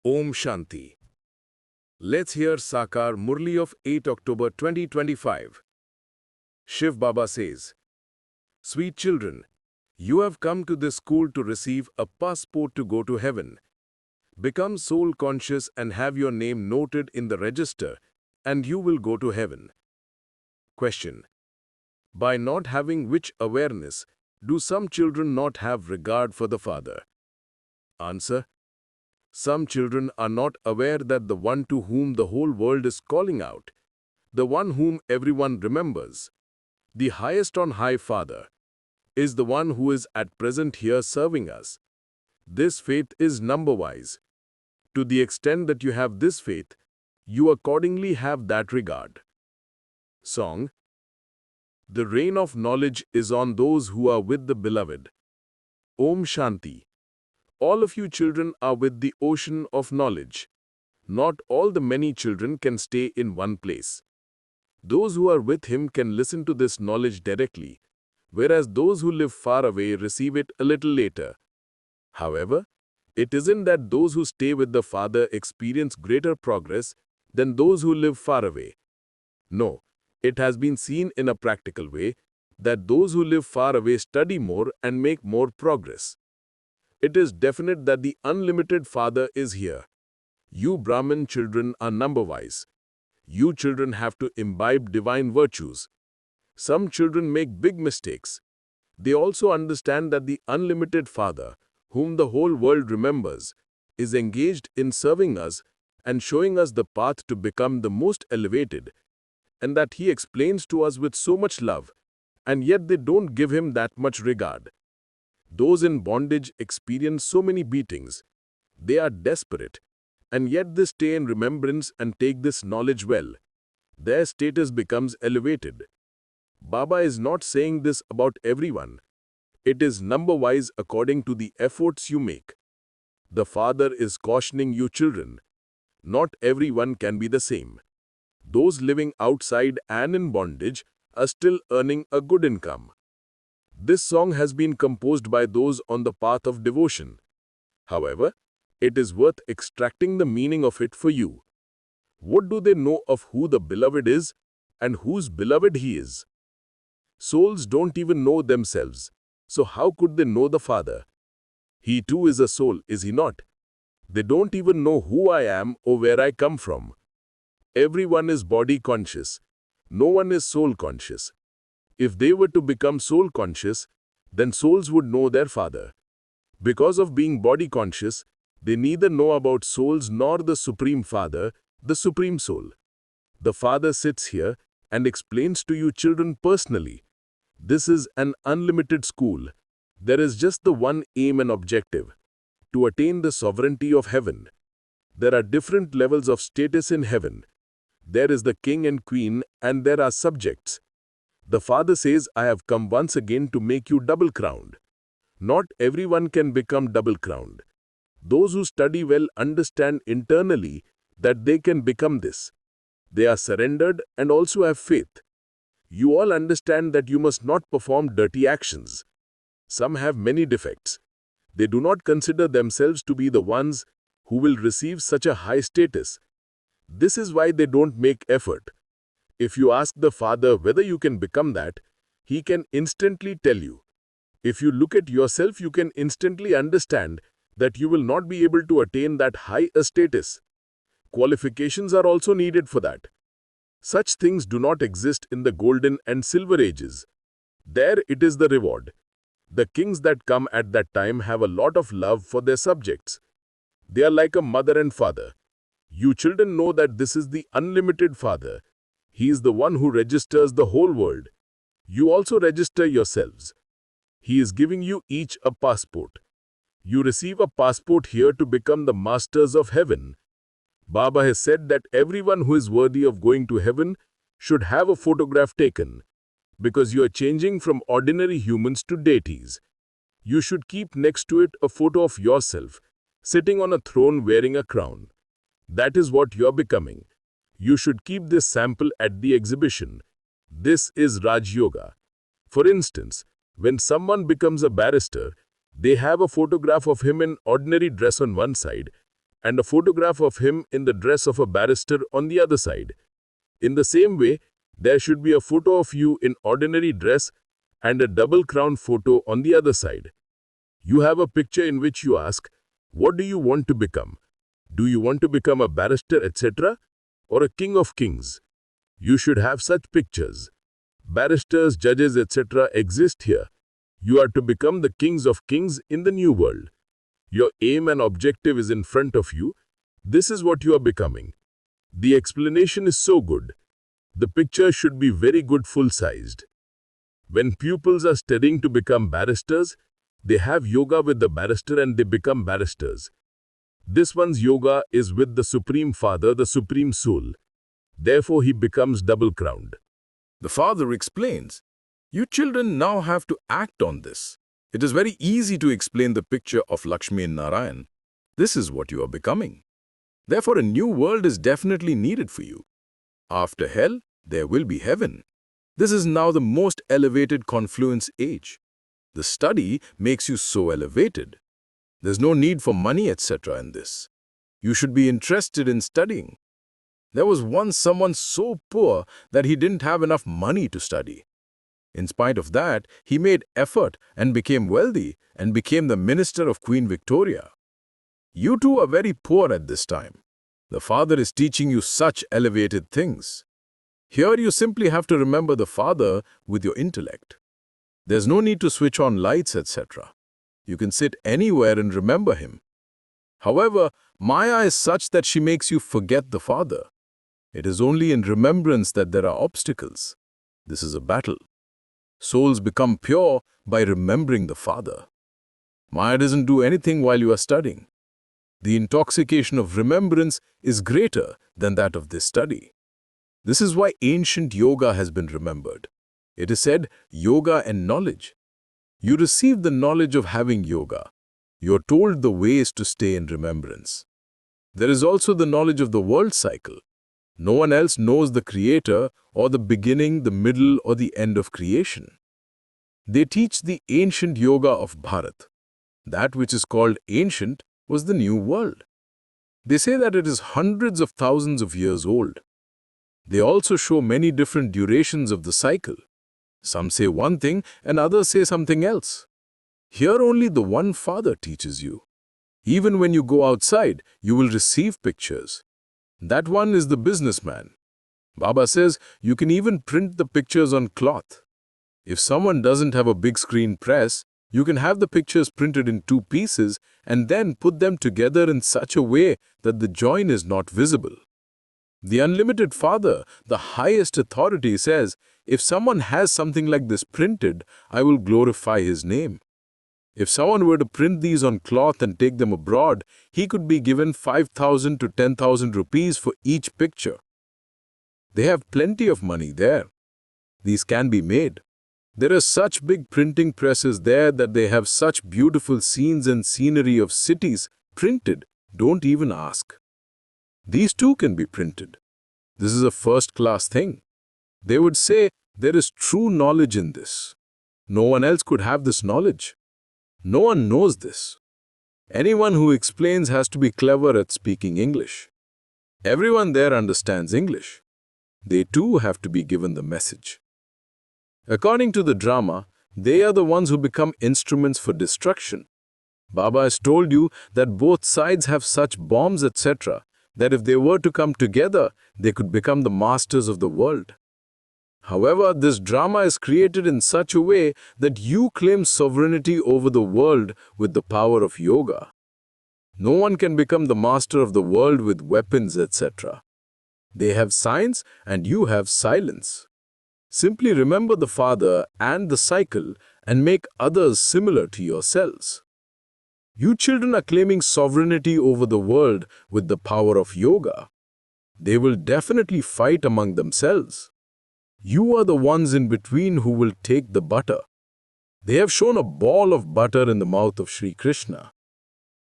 Om Shanti. Let's hear Sakar Murli of 8 October 2025. Shiv Baba says, Sweet children, you have come to this school to receive a passport to go to heaven. Become soul conscious and have your name noted in the register, and you will go to heaven. Question. By not having which awareness, do some children not have regard for the Father? Answer. Some children are not aware that the one to whom the whole world is calling out, the one whom everyone remembers, the highest on high Father, is the one who is at present here serving us. This faith is number-wise. To the extent that you have this faith, you accordingly have that regard. Song. The rain of knowledge is on those who are with the Beloved. Om Shanti. All of you children are with the ocean of knowledge. Not all the many children can stay in one place. Those who are with him can listen to this knowledge directly, whereas those who live far away receive it a little later. However, it isn't that those who stay with the Father experience greater progress than those who live far away. No, it has been seen in a practical way that those who live far away study more and make more progress. It is definite that the unlimited Father is here. You Brahmin children are number-wise. You children have to imbibe divine virtues. Some children make big mistakes. They also understand that the unlimited Father, whom the whole world remembers, is engaged in serving us and showing us the path to become the most elevated, and that he explains to us with so much love, and yet they don't give him that much regard. Those in bondage experience so many beatings. They are desperate, and yet they stay in remembrance and take this knowledge well. Their status becomes elevated. Baba is not saying this about everyone. It is number-wise according to the efforts you make. The Father is cautioning you children. Not everyone can be the same. Those living outside and in bondage are still earning a good income. This song has been composed by those on the path of devotion. However, it is worth extracting the meaning of it for you. What do they know of who the Beloved is and whose beloved he is? Souls don't even know themselves, so how could they know the Father? He too is a soul, is he not? They don't even know who I am or where I come from. Everyone is body conscious. No one is soul conscious. If they were to become soul conscious, then souls would know their Father. Because of being body conscious, they neither know about souls nor the Supreme Father, the Supreme Soul. The Father sits here and explains to you children personally. This is an unlimited school. There is just the one aim and objective, to attain the sovereignty of heaven. There are different levels of status in heaven. There is the king and queen, and there are subjects. The Father says, I have come once again to make you double-crowned. Not everyone can become double-crowned. Those who study well understand internally that they can become this. They are surrendered and also have faith. You all understand that you must not perform dirty actions. Some have many defects. They do not consider themselves to be the ones who will receive such a high status. This is why they don't make effort. If you ask the Father whether you can become that, he can instantly tell you. If you look at yourself, you can instantly understand that you will not be able to attain that high a status. Qualifications are also needed for that. Such things do not exist in the golden and silver ages. There it is the reward. The kings that come at that time have a lot of love for their subjects. They are like a mother and father. You children know that this is the unlimited Father. He is the one who registers the whole world. You also register yourselves. He is giving you each a passport. You receive a passport here to become the masters of heaven. Baba has said that everyone who is worthy of going to heaven should have a photograph taken, because you are changing from ordinary humans to deities. You should keep next to it a photo of yourself, sitting on a throne wearing a crown. That is what you are becoming. You should keep this sample at the exhibition. This is Raj Yoga. For instance, when someone becomes a barrister, they have a photograph of him in ordinary dress on one side and a photograph of him in the dress of a barrister on the other side. In the same way, there should be a photo of you in ordinary dress and a double crown photo on the other side. You have a picture in which you ask, what do you want to become? Do you want to become a barrister, etc., or a king of kings? You should have such pictures. Barristers, judges, etc. exist here. You are to become the kings of kings in the new world. Your aim and objective is in front of you. This is what you are becoming. The explanation is so good. The picture should be very good, full-sized. When pupils are studying to become barristers, they have yoga with the barrister and they become barristers. This one's yoga is with the Supreme Father, the Supreme Soul. Therefore, he becomes double-crowned. The father explains, you children now have to act on this. It is very easy to explain the picture of Lakshmi and Narayan. This is what you are becoming. Therefore, a new world is definitely needed for you. After hell, there will be heaven. This is now the most elevated confluence age. The study makes you so elevated. There's no need for money, etc. in this. You should be interested in studying. There was once someone so poor that he didn't have enough money to study. In spite of that, he made effort and became wealthy and became the minister of Queen Victoria. You too are very poor at this time. The Father is teaching you such elevated things. Here you simply have to remember the Father with your intellect. There's no need to switch on lights, etc. You can sit anywhere and remember him. However, Maya is such that she makes you forget the Father. It is only in remembrance that there are obstacles. This is a battle. Souls become pure by remembering the Father. Maya doesn't do anything while you are studying. The intoxication of remembrance is greater than that of this study. This is why ancient yoga has been remembered. It is said, yoga and knowledge. You receive the knowledge of having yoga. You are told the ways to stay in remembrance. There is also the knowledge of the world cycle. No one else knows the creator or the beginning, the middle, or the end of creation. They teach the ancient yoga of Bharat. That which is called ancient was the new world. They say that it is hundreds of thousands of years old. They also show many different durations of the cycle. Some say one thing and others say something else. Here only the one Father teaches you. Even when you go outside, you will receive pictures. That one is the businessman. Baba says you can even print the pictures on cloth. If someone doesn't have a big screen press, you can have the pictures printed in 2 pieces and then put them together in such a way that the join is not visible. The unlimited Father, the highest authority, says, if someone has something like this printed, I will glorify his name. If someone were to print these on cloth and take them abroad, he could be given 5,000 to 10,000 rupees for each picture. They have plenty of money there. These can be made. There are such big printing presses there that they have such beautiful scenes and scenery of cities printed, don't even ask. These too can be printed. This is a first-class thing. They would say there is true knowledge in this. No one else could have this knowledge. No one knows this. Anyone who explains has to be clever at speaking English. Everyone there understands English. They too have to be given the message. According to the drama, they are the ones who become instruments for destruction. Baba has told you that both sides have such bombs, etc., that if they were to come together, they could become the masters of the world. However, this drama is created in such a way that you claim sovereignty over the world with the power of yoga. No one can become the master of the world with weapons, etc. They have science and you have silence. Simply remember the Father and the cycle and make others similar to yourselves. You children are claiming sovereignty over the world with the power of yoga. They will definitely fight among themselves. You are the ones in between who will take the butter. They have shown a ball of butter in the mouth of Sri Krishna.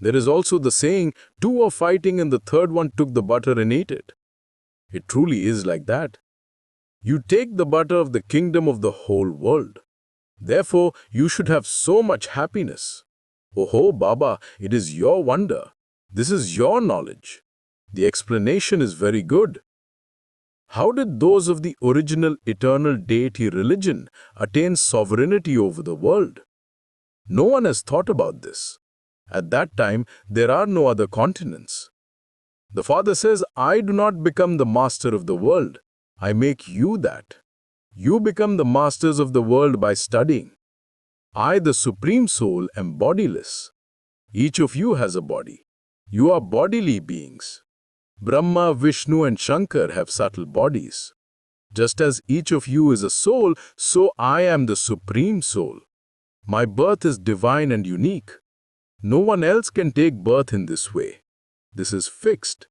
There is also the saying, two are fighting and the third one took the butter and ate it. It truly is like that. You take the butter of the kingdom of the whole world. Therefore, you should have so much happiness. Oh, Baba, it is your wonder. This is your knowledge. The explanation is very good. How did those of the original eternal deity religion attain sovereignty over the world? No one has thought about this. At that time, there are no other continents. The Father says, I do not become the master of the world. I make you that. You become the masters of the world by studying. I, the Supreme Soul, am bodiless. Each of you has a body. You are bodily beings. Brahma, Vishnu and Shankar have subtle bodies. Just as each of you is a soul, so I am the Supreme Soul. My birth is divine and unique. No one else can take birth in this way. This is fixed.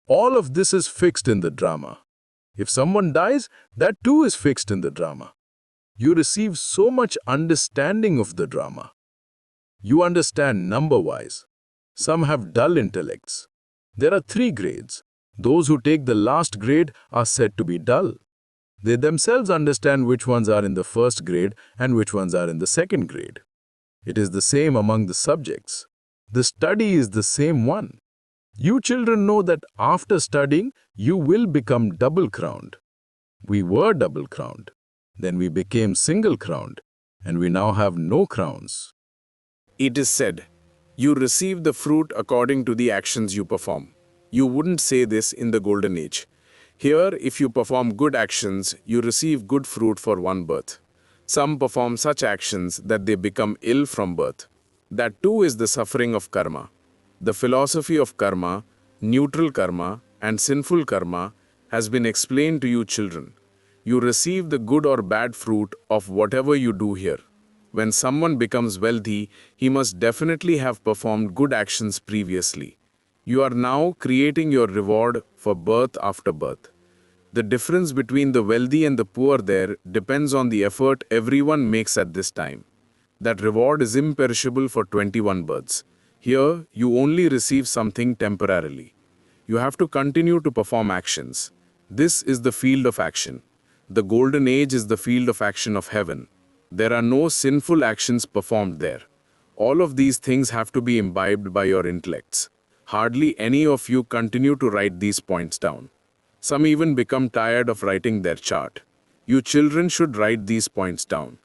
All of this is fixed in the drama. If someone dies, that too is fixed in the drama. You receive so much understanding of the drama. You understand number-wise. Some have dull intellects. There are 3 grades. Those who take the last grade are said to be dull. They themselves understand which ones are in the first grade and which ones are in the second grade. It is the same among the subjects. The study is the same one. You children know that after studying, you will become double-crowned. We were double-crowned. Then we became single-crowned, and we now have no crowns. It is said, you receive the fruit according to the actions you perform. You wouldn't say this in the golden age. Here, if you perform good actions, you receive good fruit for one birth. Some perform such actions that they become ill from birth. That too is the suffering of karma. The philosophy of karma, neutral karma, and sinful karma has been explained to you children. You receive the good or bad fruit of whatever you do here. When someone becomes wealthy, he must definitely have performed good actions previously. You are now creating your reward for birth after birth. The difference between the wealthy and the poor there depends on the effort everyone makes at this time. That reward is imperishable for 21 births. Here, you only receive something temporarily. You have to continue to perform actions. This is the field of action. The golden age is the field of action of heaven. There are no sinful actions performed there. All of these things have to be imbibed by your intellects. Hardly any of you continue to write these points down. Some even become tired of writing their chart. You children should write these points down.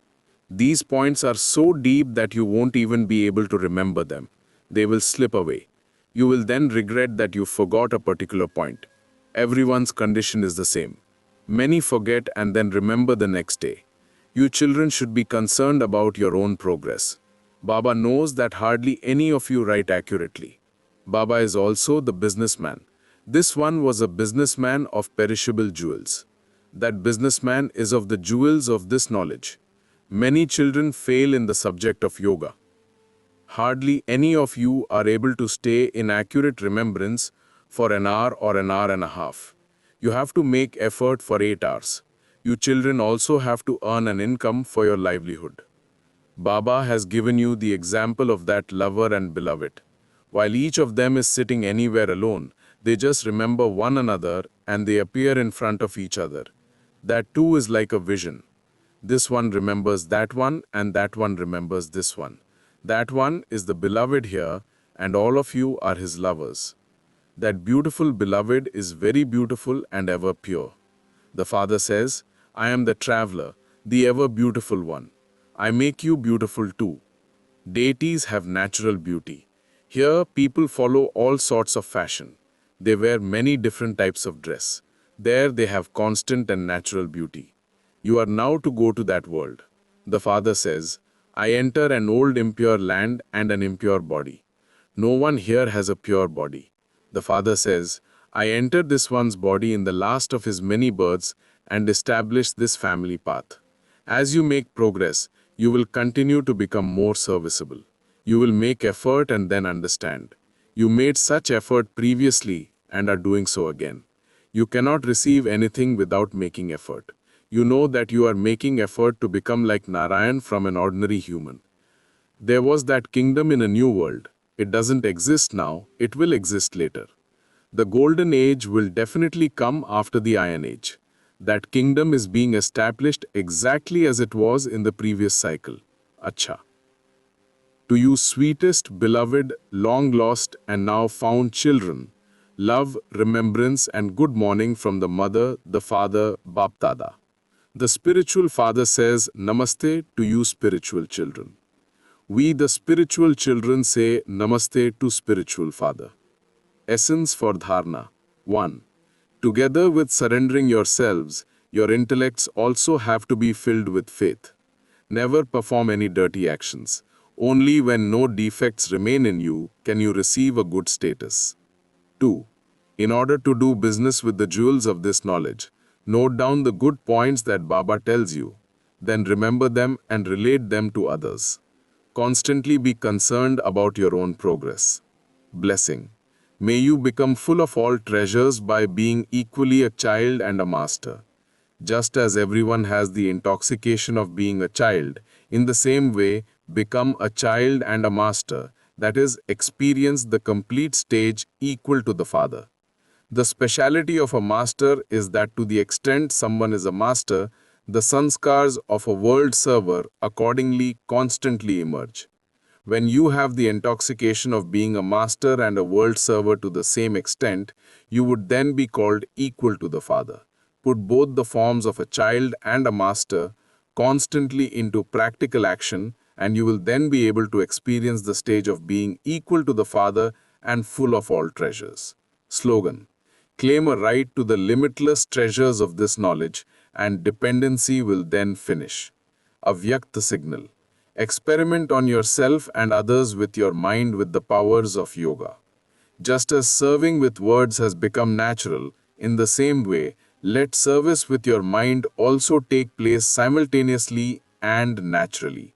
These points are so deep that you won't even be able to remember them. They will slip away. You will then regret that you forgot a particular point. Everyone's condition is the same. Many forget and then remember the next day. You children should be concerned about your own progress. Baba knows that hardly any of you write accurately. Baba is also the businessman. This one was a businessman of perishable jewels. That businessman is of the jewels of this knowledge. Many children fail in the subject of yoga. Hardly any of you are able to stay in accurate remembrance for an hour or an hour and a half. You have to make effort for 8 hours. You children also have to earn an income for your livelihood. Baba has given you the example of that lover and beloved. While each of them is sitting anywhere alone, they just remember one another and they appear in front of each other. That too is like a vision. This one remembers that one and that one remembers this one. That one is the beloved here and all of you are his lovers. That beautiful beloved is very beautiful and ever pure. The Father says, I am the traveler, the ever beautiful one. I make you beautiful too. Deities have natural beauty. Here people follow all sorts of fashion. They wear many different types of dress. There they have constant and natural beauty. You are now to go to that world. The Father says, I enter an old impure land and an impure body. No one here has a pure body. The Father says, I enter this one's body in the last of his many births and establish this family path. As you make progress, You will continue to become more serviceable. You will make effort and then understand. You made such effort previously and are doing so again. You cannot receive anything without making effort. You know that you are making effort to become like Narayan from an ordinary human. There was that kingdom in a new world. It doesn't exist now, it will exist later. The golden age will definitely come after the iron age. That kingdom is being established exactly as it was in the previous cycle. Acha. To you sweetest, beloved, long lost and now found children, love, remembrance and good morning from the mother, the father, Baptada. The spiritual father says, Namaste to you spiritual children. We the spiritual children say Namaste to spiritual father. Essence for Dharna. 1. Together with surrendering yourselves, your intellects also have to be filled with faith. Never perform any dirty actions. Only when no defects remain in you can you receive a good status. 2. In order to do business with the jewels of this knowledge, note down the good points that Baba tells you. Then remember them and relate them to others. Constantly be concerned about your own progress. Blessing. May you become full of all treasures by being equally a child and a master. Just as everyone has the intoxication of being a child, in the same way, become a child and a master, that is, experience the complete stage equal to the Father. The speciality of a master is that to the extent someone is a master, the sanskars of a world server accordingly constantly emerge. When you have the intoxication of being a master and a world server to the same extent, you would then be called equal to the Father. Put both the forms of a child and a master constantly into practical action, and you will then be able to experience the stage of being equal to the Father and full of all treasures. Slogan. Claim a right to the limitless treasures of this knowledge, and dependency will then finish. Avyakta signal. Experiment on yourself and others with your mind with the powers of yoga. Just as serving with words has become natural, in the same way, let service with your mind also take place simultaneously and naturally.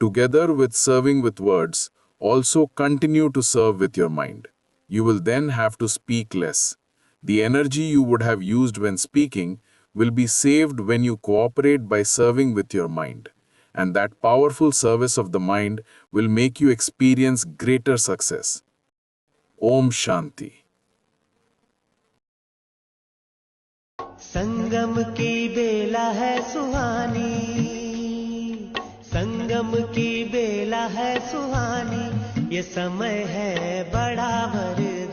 Together with serving with words, also continue to serve with your mind. You will then have to speak less. The energy you would have used when speaking will be saved when you cooperate by serving with your mind. And that powerful service of the mind will make you experience greater success. Om Shanti. संगम की बेला है सुहानी, संगम की बेला है सुहानी, ये समय है बड़ा वरदानी।